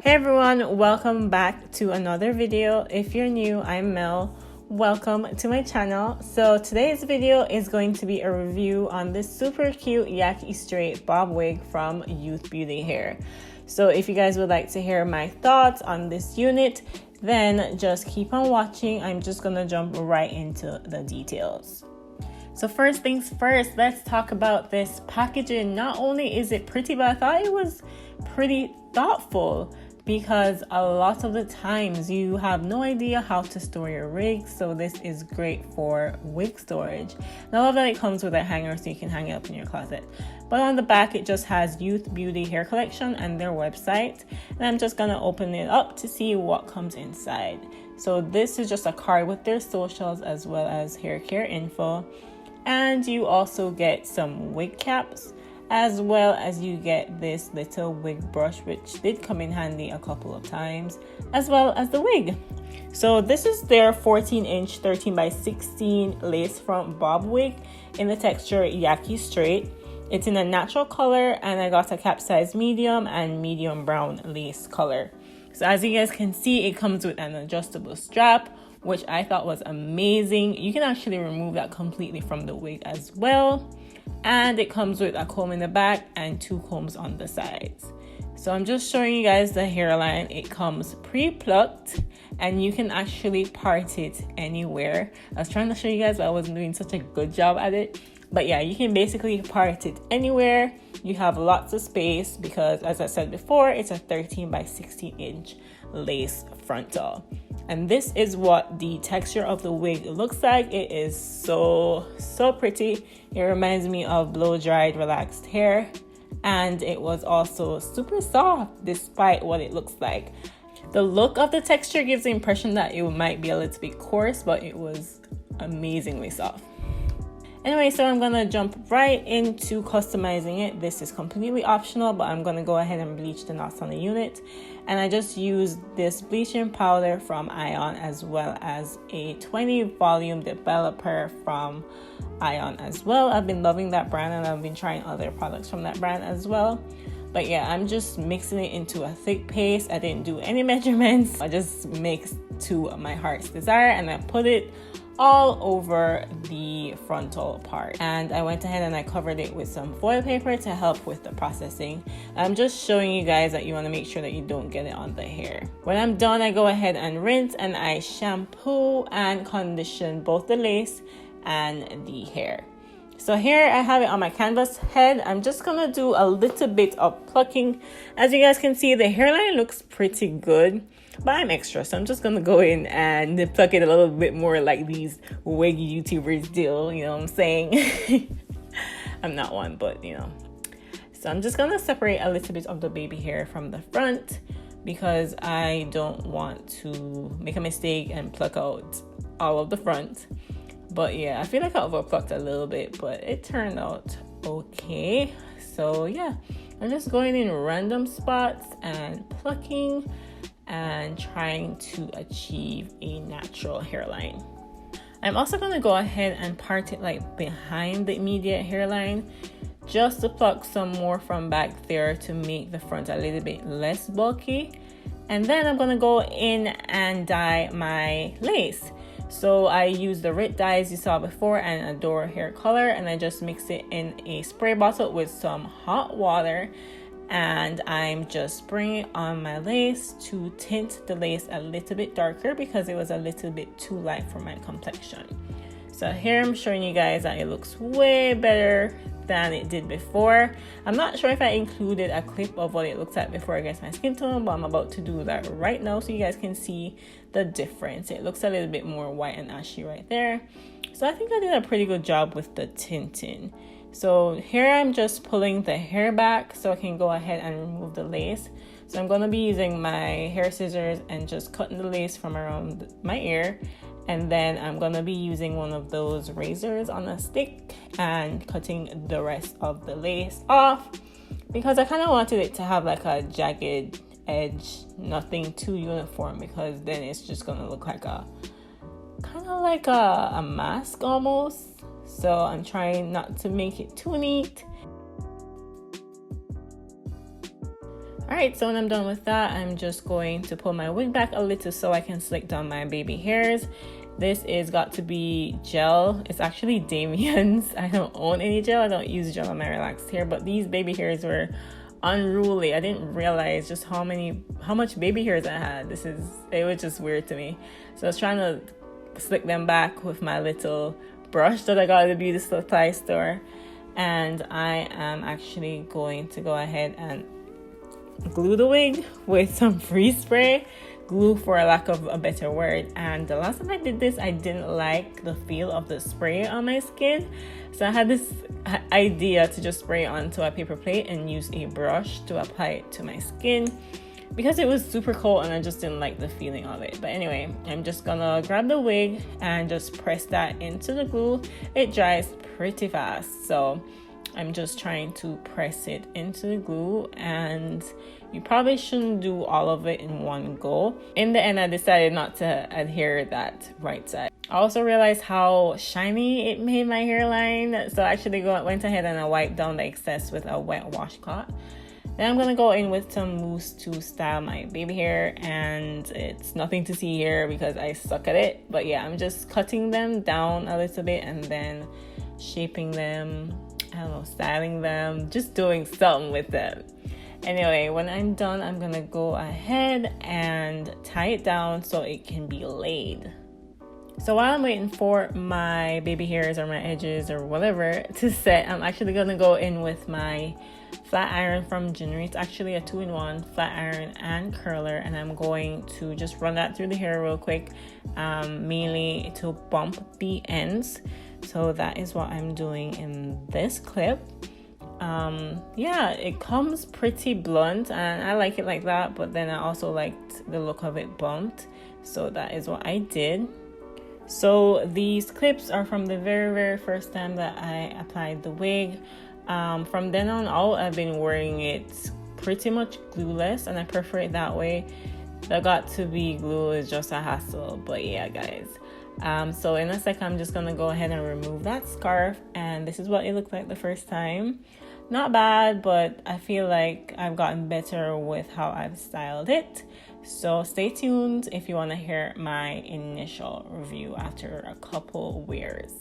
Hey everyone, welcome back to another video. If you're new, I'm Mel. Welcome to my channel. So today's video is going to be a review on this super cute Yaki straight bob wig from Youth Beauty Hair. So if you guys would like to hear my thoughts on this unit, then just keep on watching. I'm just gonna jump right into the details. So first things first, let's talk about this packaging. Not only is it pretty, but I thought it was pretty thoughtful, because a lot of the times you have no idea how to store your wig, so this is great for wig storage. And I love that it comes with a hanger so you can hang it up in your closet. But on the back it just has Youth Beauty Hair Collection and their website, and I'm just gonna open it up to see what comes inside. So this is just a card with their socials as well as hair care info, and you also get some wig caps, as well as you get this little wig brush, which did come in handy a couple of times, as well as the wig. So this is their 14-inch 13 by 16 lace front bob wig in the texture Yaki straight. It's in a natural color, and I got a cap size medium and medium brown lace color. So as you guys can see, it comes with an adjustable strap, which I thought was amazing. You can actually remove that completely from the wig as well. And it comes with a comb in the back and two combs on the sides. So I'm just showing you guys the hairline. It comes pre-plucked, and you can actually part it anywhere. I was trying to show you guys, but I wasn't doing such a good job at it. But yeah, you can basically part it anywhere. You have lots of space because, as I said before, it's a 13 by 16 inch lace frontal. And this is what the texture of the wig looks like. It is so pretty. It reminds me of blow-dried relaxed hair, and it was also super soft despite what it looks like. The look of the texture gives the impression that it might be a little bit coarse, but it was amazingly soft. Anyway, so I'm gonna jump right into customizing it. This is completely optional, but I'm gonna go ahead and bleach the knots on the unit. And I just used this bleaching powder from Ion, as well as a 20 volume developer from Ion as well. I've been loving that brand, and I've been trying other products from that brand as well. But yeah, I'm just mixing it into a thick paste. I didn't do any measurements. I just mixed to my heart's desire, and I put it all over the frontal part, and I went ahead and I covered it with some foil paper to help with the processing. I'm just showing you guys that you want to make sure that you don't get it on the hair. When I'm done, I go ahead and rinse, and I shampoo and condition both the lace and the hair. So here I have it on my canvas head. I'm just gonna do a little bit of plucking. As you guys can see, the hairline looks pretty good, but I'm extra, so I'm just gonna go in and pluck it a little bit more like these wig YouTubers do, you know what I'm saying? I'm not one, but you know. So I'm just gonna separate a little bit of the baby hair from the front, because I don't want to make a mistake and pluck out all of the front. But yeah, I feel like I overplucked a little bit, but it turned out okay. So yeah, I'm just going in random spots and plucking and trying to achieve a natural hairline. I'm also going to go ahead and part it like behind the immediate hairline, just to pluck some more from back there to make the front a little bit less bulky. And then I'm going to go in and dye my lace. So I use the Rit dyes you saw before and Adore hair color, and I just mix it in a spray bottle with some hot water, and I'm just spraying it on my lace to tint the lace a little bit darker because it was a little bit too light for my complexion. So here I'm showing you guys that it looks way better than it did before. I'm not sure if I included a clip of what it looks like before I get my skin tone, but I'm about to do that right now so you guys can see the difference. It looks a little bit more white and ashy right there. So I think I did a pretty good job with the tinting. So here I'm just pulling the hair back so I can go ahead and remove the lace. So I'm going to be using my hair scissors and just cutting the lace from around my ear. And then I'm going to be using one of those razors on a stick and cutting the rest of the lace off, because I kind of wanted it to have like a jagged edge, nothing too uniform, because then it's just going to look like a kind of like a mask almost. So I'm trying not to make it too neat. Alright, so when I'm done with that, I'm just going to pull my wig back a little so I can slick down my baby hairs. This is got to be gel. It's actually Damien's. I don't own any gel. I don't use gel on my relaxed hair, but these baby hairs were unruly. I didn't realize just how much baby hairs I had. It was just weird to me. So I was trying to slick them back with my little brush that I got at the beauty supply store, and I am actually going to go ahead and glue the wig with some freeze spray glue, for a lack of a better word. And the last time I did this, I didn't like the feel of the spray on my skin, so I had this idea to just spray it onto a paper plate and use a brush to apply it to my skin, because it was super cold and I just didn't like the feeling of it. But anyway, I'm just gonna grab the wig and just press that into the glue. It dries pretty fast, so I'm just trying to press it into the glue, and you probably shouldn't do all of it in one go. In the end, I decided not to adhere that right side. I also realized how shiny it made my hairline, so I actually went ahead and I wiped down the excess with a wet washcloth. Then I'm gonna go in with some mousse to style my baby hair, and it's nothing to see here because I suck at it. But yeah, I'm just cutting them down a little bit and then shaping them, I don't know, styling them, just doing something with them. Anyway, when I'm done, I'm gonna go ahead and tie it down so it can be laid. So while I'm waiting for my baby hairs or my edges or whatever to set, I'm actually gonna go in with my flat iron from Ginnery. It's actually a 2-in-1 flat iron and curler, and I'm going to just run that through the hair real quick, mainly to bump the ends. So that is what I'm doing in this clip. Yeah, it comes pretty blunt and I like it like that, but then I also liked the look of it bumped, so that is what I did. So these clips are from the very first time that I applied the wig. From then on out, I've been wearing it pretty much glueless, and I prefer it that way. The got to be glue is just a hassle, but yeah guys. So in a second, I'm just gonna go ahead and remove that scarf, and this is what it looked like the first time. Not bad, but I feel like I've gotten better with how I've styled it. So stay tuned if you want to hear my initial review after a couple wears.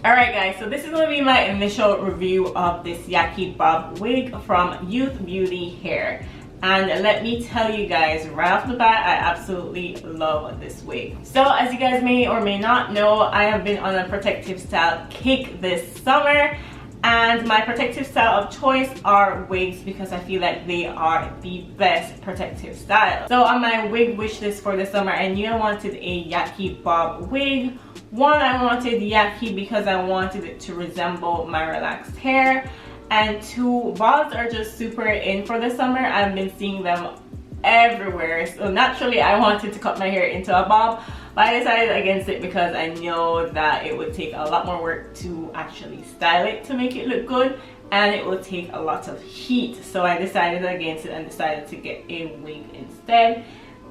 Alright guys, so this is going to be my initial review of this Yaki Bob wig from Youth Beauty Hair. And let me tell you guys right off the bat, I absolutely love this wig. So as you guys may or may not know, I have been on a protective style kick this summer. And my protective style of choice are wigs because I feel like they are the best protective style. So on my wig wish list for the summer, I knew I wanted a Yaki Bob wig. One, I wanted Yaki because I wanted it to resemble my relaxed hair. And two, bobs are just super in for the summer. I've been seeing them everywhere. So naturally, I wanted to cut my hair into a bob. But I decided against it because I know that it would take a lot more work to actually style it to make it look good, and it will take a lot of heat. So I decided against it and decided to get a wig instead.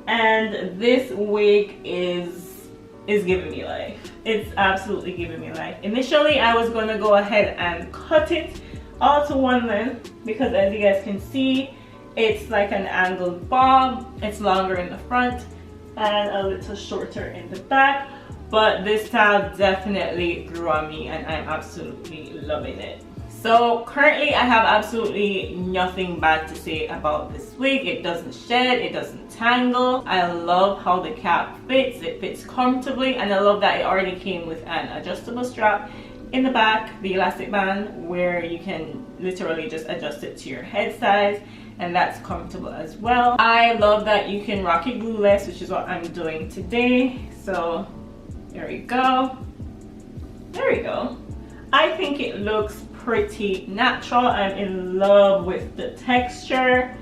And this wig is giving me life. It's absolutely giving me life. Initially, I was going to go ahead and cut it all to one length because, as you guys can see, it's like an angled bob. It's longer in the front and a little shorter in the back, but this style definitely grew on me and I'm absolutely loving it. So currently I have absolutely nothing bad to say about this wig. It doesn't shed, it doesn't tangle. I love how the cap fits. It fits comfortably, and I love that it already came with an adjustable strap in the back, the elastic band, where you can literally just adjust it to your head size, and that's comfortable as well. I love that you can rock it glueless, which is what I'm doing today. So there we go. There we go. I think it looks pretty natural. I'm in love with the texture.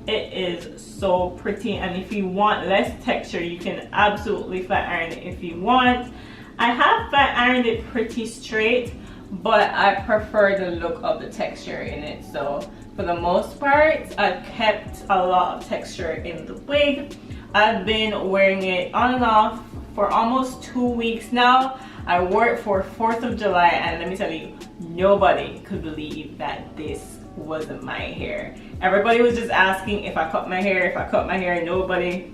It is so pretty, and if you want less texture, you can absolutely flat iron it if you want. I have flat ironed it pretty straight, but I prefer the look of the texture in it. So for the most part, I've kept a lot of texture in the wig. I've been wearing it on and off for almost 2 weeks now. I wore it for 4th of July, and let me tell you, nobody could believe that this wasn't my hair. Everybody was just asking if I cut my hair, Nobody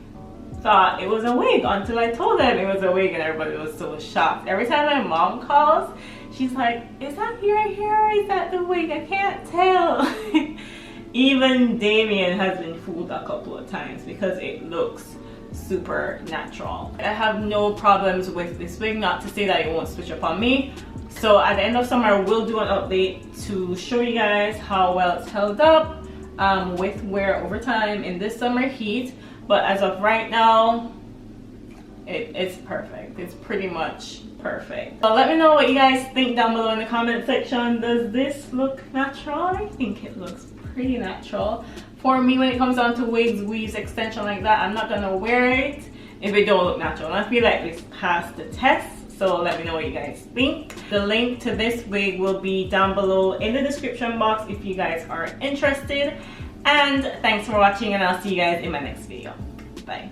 thought it was a wig until I told them it was a wig, and everybody was so shocked. Every time my mom calls, she's like, is that your hair or is that the wig? I can't tell. Even Damien has been fooled a couple of times because it looks super natural. I have no problems with this wig, not to say that it won't switch up on me. So at the end of summer, I will do an update to show you guys how well it's held up with wear over time in this summer heat. But as of right now, it's perfect. It's pretty much perfect. So let me know what you guys think down below in the comment section. Does this look natural? I think it looks pretty natural. For me, when it comes down to wigs, weaves, extension like that, I'm not gonna wear it if it don't look natural. And I feel like it's passed the test. So let me know what you guys think. The link to this wig will be down below in the description box if you guys are interested. And thanks for watching, and I'll see you guys in my next video. Bye.